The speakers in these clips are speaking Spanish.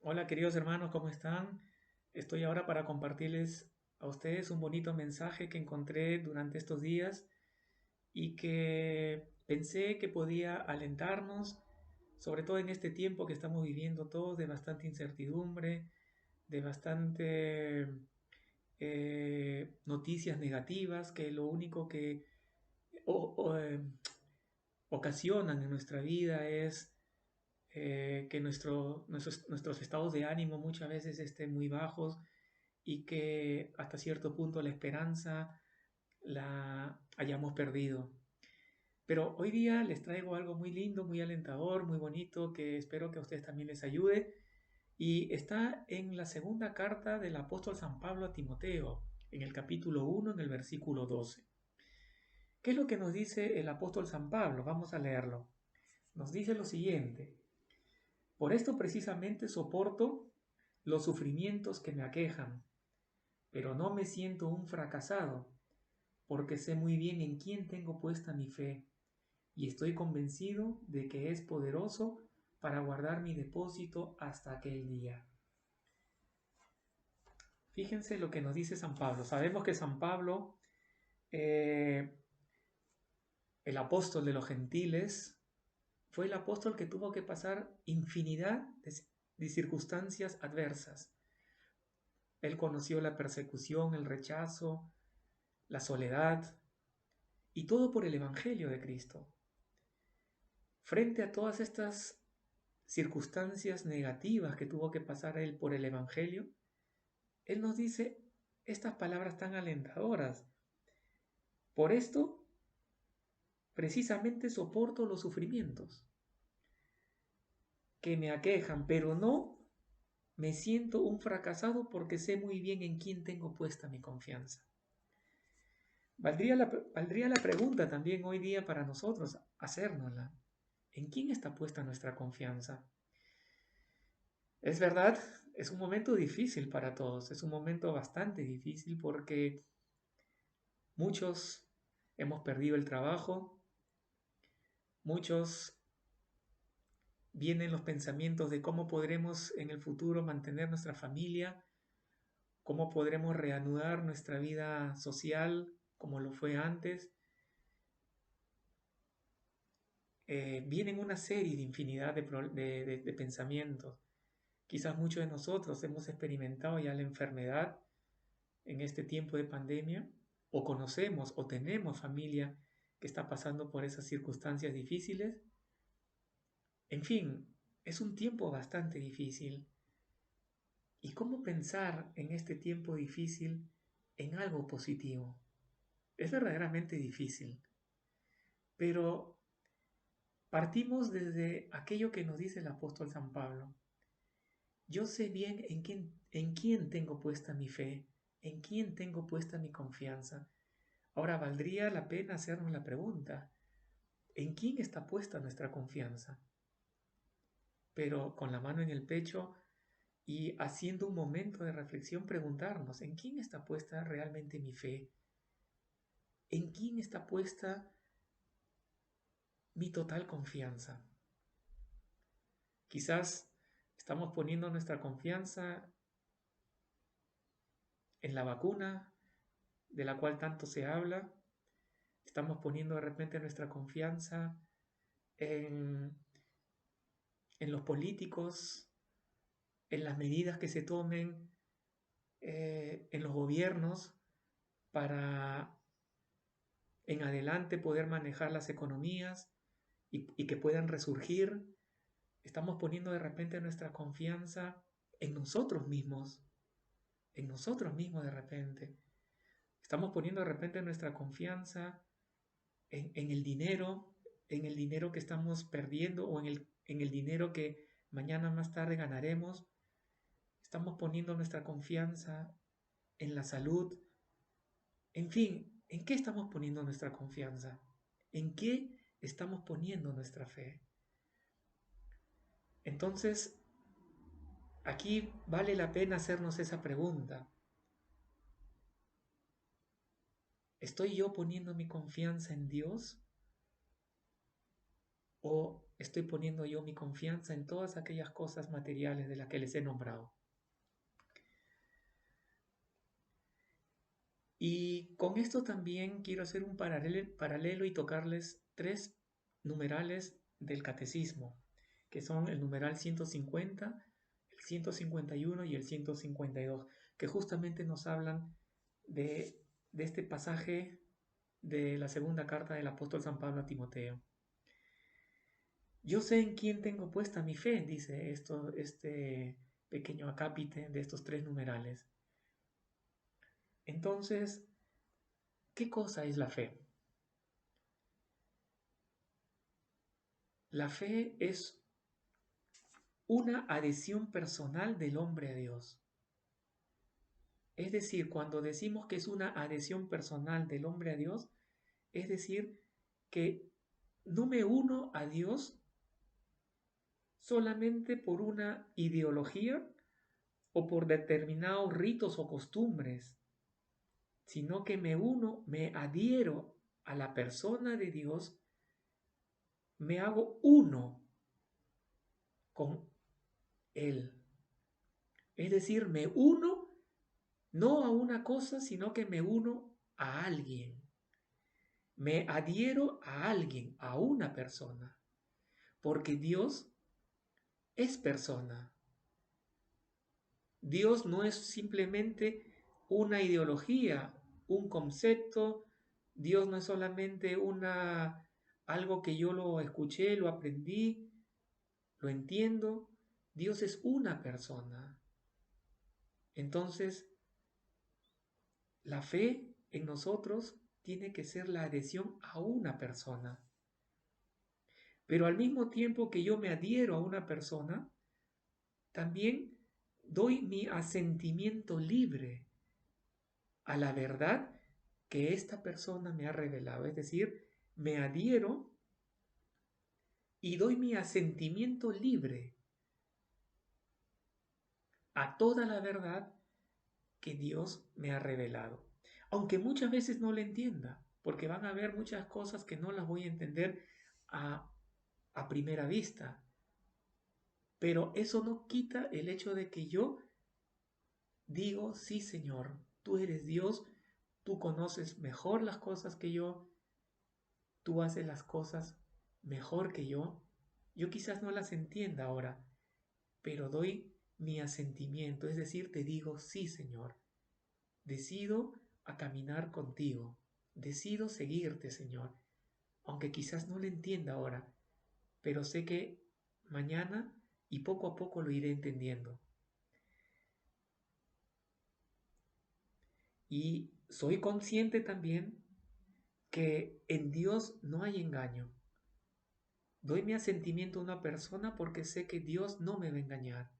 Hola queridos hermanos, ¿cómo están? Estoy ahora para compartirles a ustedes un bonito mensaje que encontré durante estos días y que pensé que podía alentarnos, sobre todo en este tiempo que estamos viviendo todos de bastante incertidumbre, de bastante noticias negativas que lo único que o- o, eh, ocasionan en nuestra vida es que nuestros estados de ánimo muchas veces estén muy bajos y que hasta cierto punto la esperanza la hayamos perdido. Pero hoy día les traigo algo muy lindo, muy alentador, muy bonito, que espero que a ustedes también les ayude. Y está en la segunda carta del apóstol San Pablo a Timoteo, en el capítulo 1, en el versículo 12. ¿Qué es lo que nos dice el apóstol San Pablo? Vamos a leerlo. Nos dice lo siguiente: por esto precisamente soporto los sufrimientos que me aquejan, pero no me siento un fracasado, porque sé muy bien en quién tengo puesta mi fe, y estoy convencido de que es poderoso para guardar mi depósito hasta aquel día. Fíjense lo que nos dice San Pablo. Sabemos que San Pablo, eh, el apóstol de los gentiles, fue el apóstol que tuvo que pasar infinidad de circunstancias adversas. Él conoció la persecución, el rechazo, la soledad, y todo por el Evangelio de Cristo. Frente a todas estas circunstancias negativas que tuvo que pasar él por el Evangelio, él nos dice estas palabras tan alentadoras. Por esto, precisamente soporto los sufrimientos que me aquejan, pero no me siento un fracasado porque sé muy bien en quién tengo puesta mi confianza. Valdría la pregunta también hoy día para nosotros hacérnosla. ¿En quién está puesta nuestra confianza? Es verdad, es un momento difícil para todos, es un momento bastante difícil porque muchos hemos perdido el trabajo, muchos vienen los pensamientos de cómo podremos en el futuro mantener nuestra familia, cómo podremos reanudar nuestra vida social como lo fue antes. Vienen una serie de infinidad de pensamientos. Quizás muchos de nosotros hemos experimentado ya la enfermedad en este tiempo de pandemia, o conocemos o tenemos familia que está pasando por esas circunstancias difíciles. En fin, es un tiempo bastante difícil. ¿Y cómo pensar en este tiempo difícil en algo positivo? Es verdaderamente difícil, pero partimos desde aquello que nos dice el apóstol San Pablo. Yo sé bien en quién tengo puesta mi fe, en quién tengo puesta mi confianza. Ahora valdría la pena hacernos la pregunta, ¿en quién está puesta nuestra confianza? Pero con la mano en el pecho y haciendo un momento de reflexión preguntarnos, ¿en quién está puesta realmente mi fe? ¿En quién está puesta mi total confianza? Quizás estamos poniendo nuestra confianza en la vacuna de la cual tanto se habla. Estamos poniendo de repente nuestra confianza en, en los políticos, en las medidas que se tomen en los gobiernos para en adelante poder manejar las economías y que puedan resurgir. Estamos poniendo de repente nuestra confianza en nosotros mismos de repente. Estamos poniendo de repente nuestra confianza en el dinero que estamos perdiendo o en el dinero que mañana más tarde ganaremos. Estamos poniendo nuestra confianza en la salud. En fin, ¿en qué estamos poniendo nuestra confianza? ¿En qué estamos poniendo nuestra fe? Entonces, aquí vale la pena hacernos esa pregunta. ¿Estoy yo poniendo mi confianza en Dios? ¿O estoy poniendo yo mi confianza en todas aquellas cosas materiales de las que les he nombrado. Y con esto también quiero hacer un paralelo y tocarles 3 numerales del catecismo, que son el numeral 150, el 151 y el 152, que justamente nos hablan de este pasaje de la segunda carta del apóstol San Pablo a Timoteo. Yo sé en quién tengo puesta mi fe, dice este pequeño acápite de estos 3 numerales. Entonces, ¿qué cosa es la fe? La fe es una adhesión personal del hombre a Dios. Es decir, cuando decimos que es una adhesión personal del hombre a Dios, es decir, que no me uno a Dios solamente por una ideología o por determinados ritos o costumbres, sino que me adhiero a la persona de Dios, me hago uno con Él. Es decir, me uno no a una cosa, sino que me uno a alguien. Me adhiero a alguien, a una persona, porque Dios es persona. Dios no es simplemente una ideología, un concepto. Dios no es solamente algo que yo lo escuché, lo aprendí, lo entiendo. Dios es una persona. Entonces, la fe en nosotros tiene que ser la adhesión a una persona. Pero al mismo tiempo que yo me adhiero a una persona, también doy mi asentimiento libre a la verdad que esta persona me ha revelado. Es decir, me adhiero y doy mi asentimiento libre a toda la verdad que Dios me ha revelado. Aunque muchas veces no le entienda, porque van a haber muchas cosas que no las voy a entender a primera vista. Pero eso no quita el hecho de que yo digo, sí, Señor, tú eres Dios, tú conoces mejor las cosas que yo, tú haces las cosas mejor que yo. Yo quizás no las entienda ahora, pero doy mi asentimiento, es decir, te digo, sí, Señor, decido a caminar contigo, decido seguirte, Señor, aunque quizás no lo entienda ahora, pero sé que mañana y poco a poco lo iré entendiendo. Y soy consciente también que en Dios no hay engaño. Doy mi asentimiento a una persona porque sé que Dios no me va a engañar.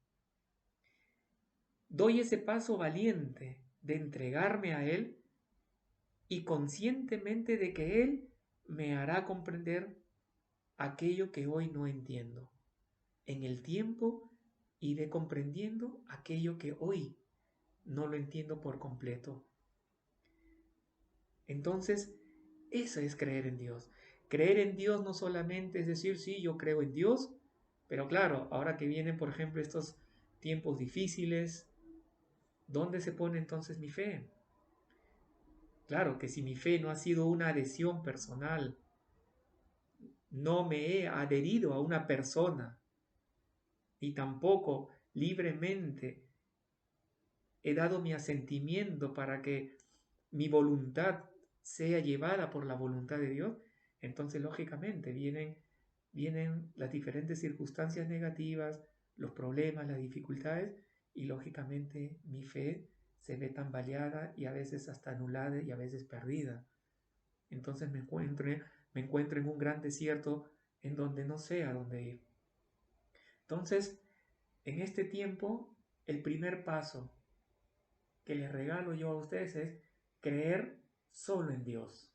Doy ese paso valiente de entregarme a Él y conscientemente de que Él me hará comprender aquello que hoy no entiendo. En el tiempo iré comprendiendo aquello que hoy no lo entiendo por completo. Entonces, eso es creer en Dios. Creer en Dios no solamente es decir, sí, yo creo en Dios, pero claro, ahora que vienen, por ejemplo, estos tiempos difíciles, ¿dónde se pone entonces mi fe? Claro que si mi fe no ha sido una adhesión personal, no me he adherido a una persona y tampoco libremente he dado mi asentimiento para que mi voluntad sea llevada por la voluntad de Dios, entonces lógicamente vienen las diferentes circunstancias negativas, los problemas, las dificultades, y lógicamente mi fe se ve tambaleada y a veces hasta anulada y a veces perdida. Entonces me encuentro en un gran desierto en donde no sé a dónde ir. Entonces, en este tiempo, el primer paso que les regalo yo a ustedes es creer solo en Dios.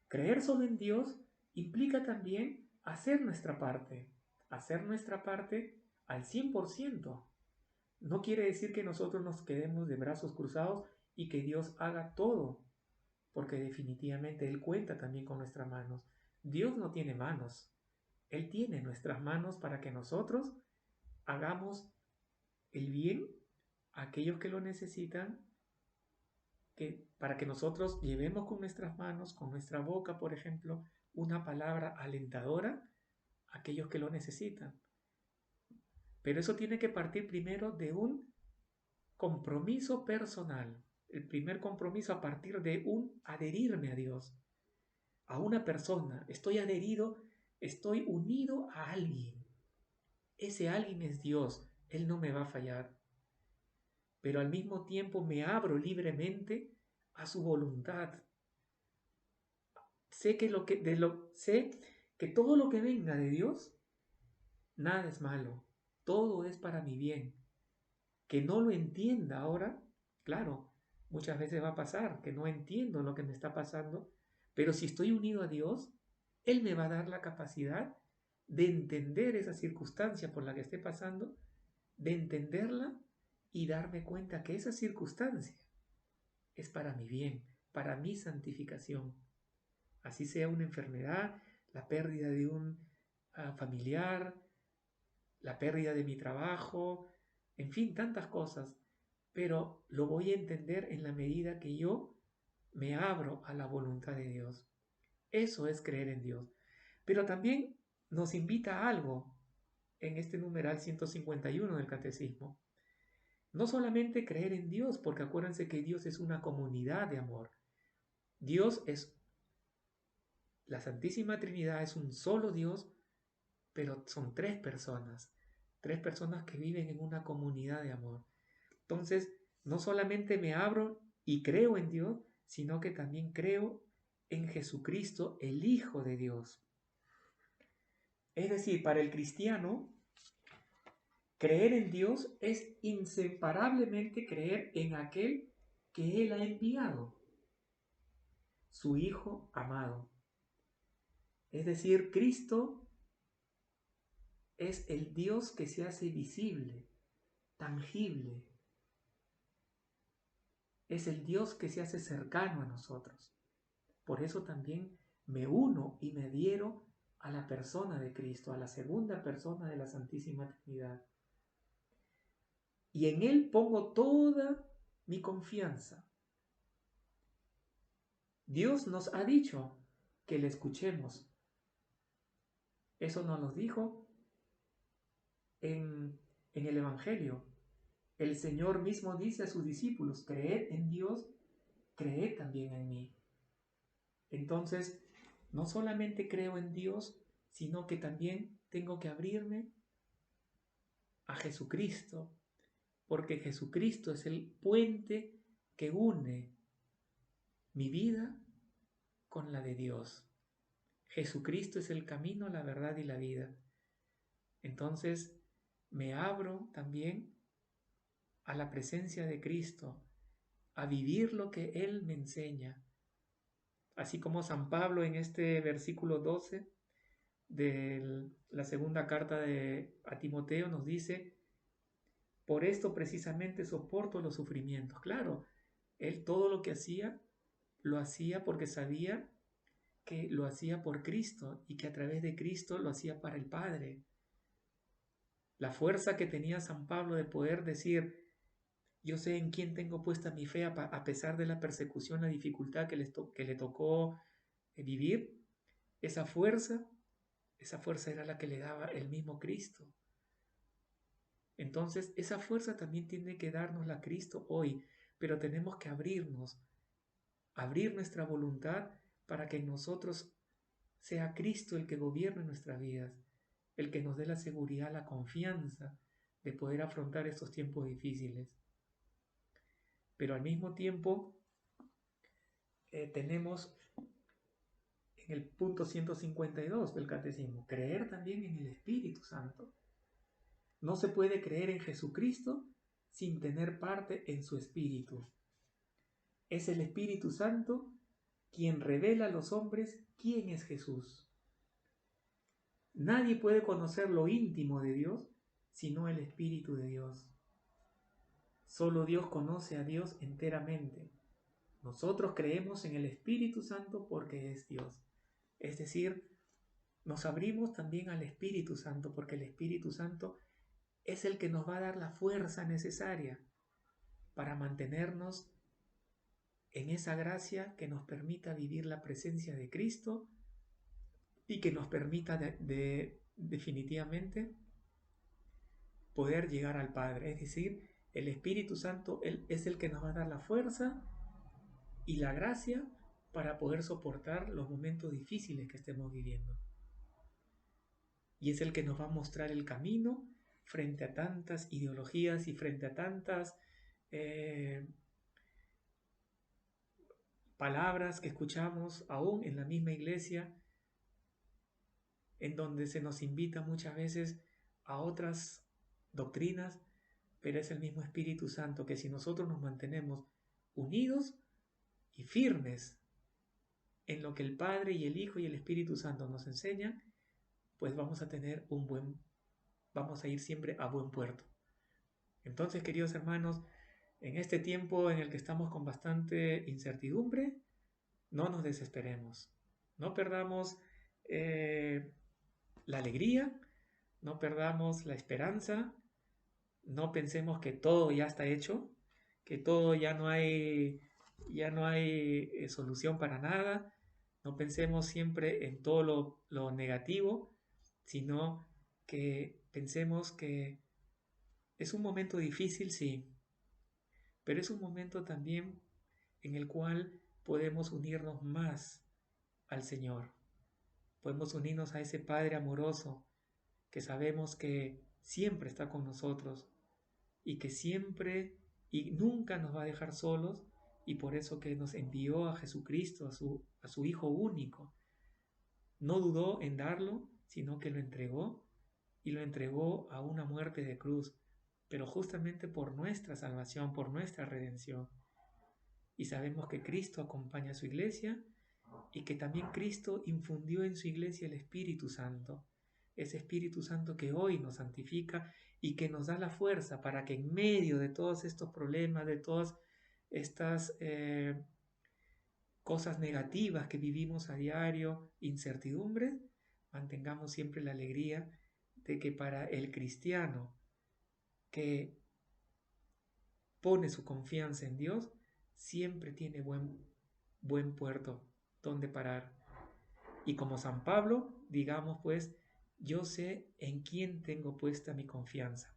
Creer solo en Dios implica también hacer nuestra parte al 100%. No quiere decir que nosotros nos quedemos de brazos cruzados y que Dios haga todo, porque definitivamente Él cuenta también con nuestras manos. Dios no tiene manos, Él tiene nuestras manos para que nosotros hagamos el bien a aquellos que lo necesitan, para que nosotros llevemos con nuestras manos, con nuestra boca, por ejemplo, una palabra alentadora a aquellos que lo necesitan. Pero eso tiene que partir primero de un compromiso personal. El primer compromiso a partir de un adherirme a Dios, a una persona. Estoy adherido, estoy unido a alguien. Ese alguien es Dios. Él no me va a fallar. Pero al mismo tiempo me abro libremente a su voluntad. Sé que todo lo que venga de Dios, nada es malo. Todo es para mi bien. Que no lo entienda ahora, claro, muchas veces va a pasar que no entiendo lo que me está pasando, pero si estoy unido a Dios, Él me va a dar la capacidad de entender esa circunstancia por la que esté pasando, de entenderla y darme cuenta que esa circunstancia es para mi bien, para mi santificación. Así sea una enfermedad, la pérdida de un familiar, la pérdida de mi trabajo, en fin, tantas cosas. Pero lo voy a entender en la medida que yo me abro a la voluntad de Dios. Eso es creer en Dios. Pero también nos invita a algo en este numeral 151 del Catecismo. No solamente creer en Dios, porque acuérdense que Dios es una comunidad de amor. Dios es, la Santísima Trinidad es un solo Dios, pero son tres personas que viven en una comunidad de amor. Entonces, no solamente me abro y creo en Dios, sino que también creo en Jesucristo, el Hijo de Dios. Es decir, para el cristiano, creer en Dios es inseparablemente creer en aquel que Él ha enviado, su Hijo amado. Es decir, Cristo es el Dios que se hace visible, tangible. Es el Dios que se hace cercano a nosotros. Por eso también me uno y me adhiero a la persona de Cristo, a la segunda persona de la Santísima Trinidad. Y en Él pongo toda mi confianza. Dios nos ha dicho que le escuchemos. Eso nos lo dijo en el Evangelio. El Señor mismo dice a sus discípulos, creed en Dios, creed también en mí. Entonces, no solamente creo en Dios, sino que también tengo que abrirme a Jesucristo, porque Jesucristo es el puente que une mi vida con la de Dios. Jesucristo es el camino, la verdad y la vida. Entonces, me abro también a la presencia de Cristo, a vivir lo que Él me enseña. Así como San Pablo en este versículo 12 de la segunda carta a Timoteo nos dice, por esto precisamente soporto los sufrimientos. Claro, él todo lo que hacía, lo hacía porque sabía que lo hacía por Cristo y que a través de Cristo lo hacía para el Padre. La fuerza que tenía San Pablo de poder decir, yo sé en quién tengo puesta mi fe a pesar de la persecución, la dificultad que le tocó vivir, esa fuerza era la que le daba el mismo Cristo. Entonces, esa fuerza también tiene que darnosla Cristo hoy, pero tenemos que abrirnos, abrir nuestra voluntad para que en nosotros sea Cristo el que gobierne nuestras vidas, el que nos dé la seguridad, la confianza de poder afrontar estos tiempos difíciles. Pero al mismo tiempo, tenemos en el punto 152 del Catecismo, creer también en el Espíritu Santo. No se puede creer en Jesucristo sin tener parte en su Espíritu. Es el Espíritu Santo quien revela a los hombres quién es Jesús. Nadie puede conocer lo íntimo de Dios sino el Espíritu de Dios. Solo Dios conoce a Dios enteramente. Nosotros creemos en el Espíritu Santo porque es Dios. Es decir, nos abrimos también al Espíritu Santo, porque el Espíritu Santo es el que nos va a dar la fuerza necesaria para mantenernos en esa gracia que nos permita vivir la presencia de Cristo y que nos permita definitivamente poder llegar al Padre. Es decir, el Espíritu Santo es el que nos va a dar la fuerza y la gracia para poder soportar los momentos difíciles que estemos viviendo. Y es el que nos va a mostrar el camino frente a tantas ideologías y frente a tantas palabras que escuchamos aún en la misma iglesia, en donde se nos invita muchas veces a otras doctrinas, pero es el mismo Espíritu Santo que, si nosotros nos mantenemos unidos y firmes en lo que el Padre y el Hijo y el Espíritu Santo nos enseñan, pues vamos a ir siempre a buen puerto. Entonces, queridos hermanos, en este tiempo en el que estamos con bastante incertidumbre, no nos desesperemos, no perdamos la alegría, no perdamos la esperanza, no pensemos que todo ya está hecho, que todo ya no hay solución para nada. No pensemos siempre en todo lo negativo, sino que pensemos que es un momento difícil, sí, pero es un momento también en el cual podemos unirnos más al Señor. Podemos unirnos a ese Padre amoroso que sabemos que siempre está con nosotros y que siempre y nunca nos va a dejar solos, y por eso que nos envió a Jesucristo, a su Hijo único. No dudó en darlo, sino que lo entregó, y lo entregó a una muerte de cruz, pero justamente por nuestra salvación, por nuestra redención. Y sabemos que Cristo acompaña a su iglesia y que también Cristo infundió en su iglesia el Espíritu Santo, ese Espíritu Santo que hoy nos santifica y que nos da la fuerza para que en medio de todos estos problemas, de todas estas cosas negativas que vivimos a diario, incertidumbres, mantengamos siempre la alegría de que para el cristiano que pone su confianza en Dios, siempre tiene buen puerto donde parar. Y como San Pablo, digamos pues, yo sé en quién tengo puesta mi confianza.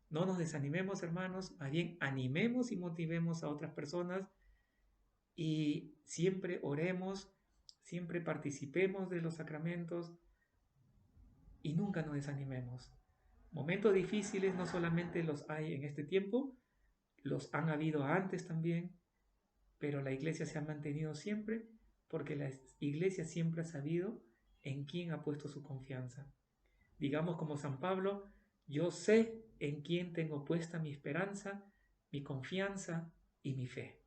No nos desanimemos, hermanos, más bien animemos y motivemos a otras personas y siempre oremos, siempre participemos de los sacramentos y nunca nos desanimemos. Momentos difíciles no solamente los hay en este tiempo, los han habido antes también, pero la iglesia se ha mantenido siempre porque la iglesia siempre ha sabido en quién ha puesto su confianza. Digamos como San Pablo, yo sé en quién tengo puesta mi esperanza, mi confianza y mi fe.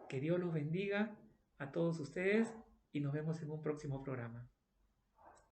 Que Dios los bendiga a todos ustedes y nos vemos en un próximo programa.